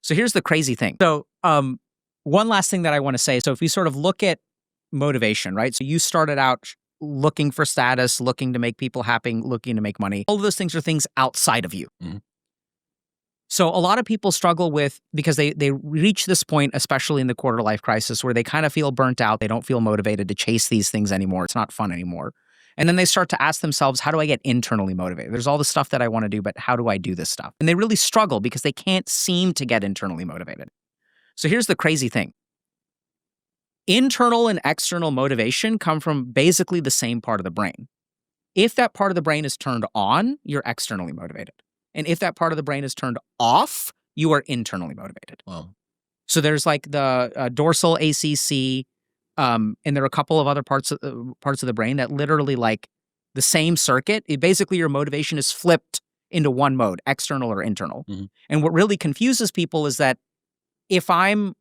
So here's the crazy thing. So one last thing that I want to say. So if we sort of look at motivation, right? So you started out looking for status, looking to make people happy, looking to make money. All of those things are things outside of you. Mm-hmm. So a lot of people struggle with, because they reach this point, especially in the quarter life crisis, where they kind of feel burnt out. They don't feel motivated to chase these things anymore. It's not fun anymore. And then they start to ask themselves, how do I get internally motivated? There's all the stuff that I want to do, but how do I do this stuff? And they really struggle because they can't seem to get internally motivated. So here's the crazy thing. Internal and external motivation come from basically the same part of the brain. If that part of the brain is turned on, you're externally motivated. And if that part of the brain is turned off, you are internally motivated. Wow. So there's like the dorsal ACC, and there are a couple of other parts of the brain that literally, like the same circuit, basically your motivation is flipped into one mode, external or internal. Mm-hmm. And what really confuses people is that if I'm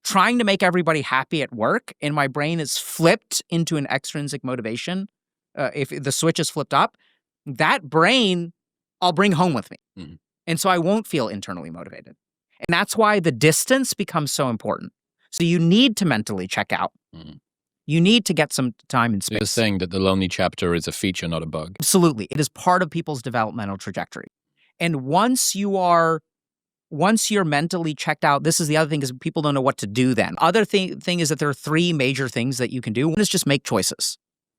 trying to make everybody happy at work and my brain is flipped into an extrinsic motivation, if the switch is flipped up, that brain I'll bring home with me. Mm-hmm. And so I won't feel internally motivated. And that's why the distance becomes so important. So you need to mentally check out. Mm-hmm. You need to get some time and space. You're saying that the lonely chapter is a feature, not a bug. Absolutely. It is part of people's developmental trajectory. And once you're mentally checked out, this is the other thing, is people don't know what to do then. Other thing is that there are three major things that you can do. One is just make choices.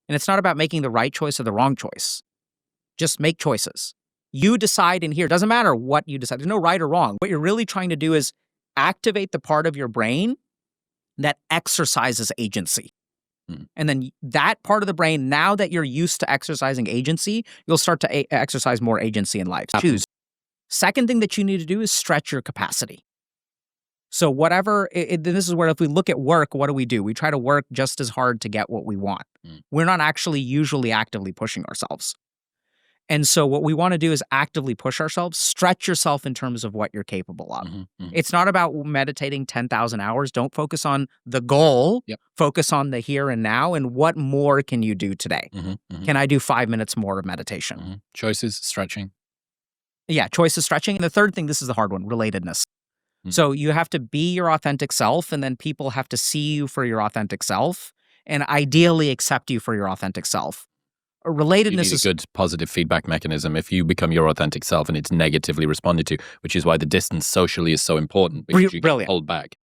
And it's not about making the right choice or the wrong choice. Just make choices. You decide in here. It doesn't matter what you decide. There's no right or wrong. What you're really trying to do is activate the part of your brain that exercises agency. Mm. And then that part of the brain, now that you're used to exercising agency, you'll start to exercise more agency in life. Choose. Second thing that you need to do is stretch your capacity. So whatever, this is where if we look at work, what do? We try to work just as hard to get what we want. Mm. We're not actually usually actively pushing ourselves. And so what we want to do is actively push ourselves, stretch yourself in terms of what you're capable of. Mm-hmm, mm-hmm. It's not about meditating 10,000 hours. Don't focus on the goal. Yep. Focus on the here and now and what more can you do today? Mm-hmm, mm-hmm. Can I do 5 minutes more of meditation? Mm-hmm. Choices, stretching. Yeah, choices, stretching. And the third thing, this is the hard one, relatedness. Mm. So you have to be your authentic self, and then people have to see you for your authentic self and ideally accept you for your authentic self. Relatedness is a good positive feedback mechanism if you become your authentic self and it's negatively responded to, which is why the distance socially is so important, because you can brilliant. hold back.